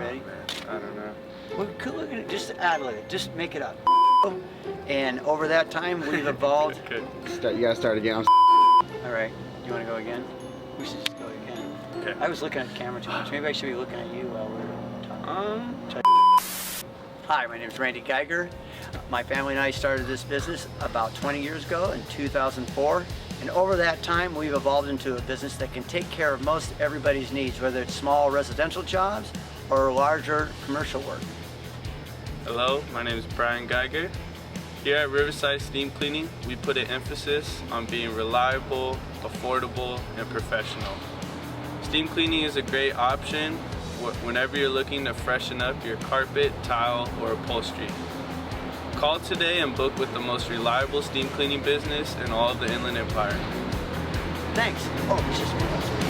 Ready? Man, I don't know. Well, look at it. Just ad lib it. Just make it up. And over that time, we've evolved. Okay. You gotta start again. All right. You want to go again? We should just go again. Okay. I was looking at the camera too much. Maybe I should be looking at you while we're talking. Hi, my name is Randy Geiger. My family and I started this business about 20 years ago in 2004. And over that time, we've evolved into a business that can take care of most everybody's needs, whether it's small residential jobs or larger commercial work. Hello, my name is Brian Geiger. Here at Riverside Steam Cleaning, we put an emphasis on being reliable, affordable, and professional. Steam cleaning is a great option whenever you're looking to freshen up your carpet, tile, or upholstery. Call today and book with the most reliable steam cleaning business in all of the Inland Empire. Thanks. Oh, it's just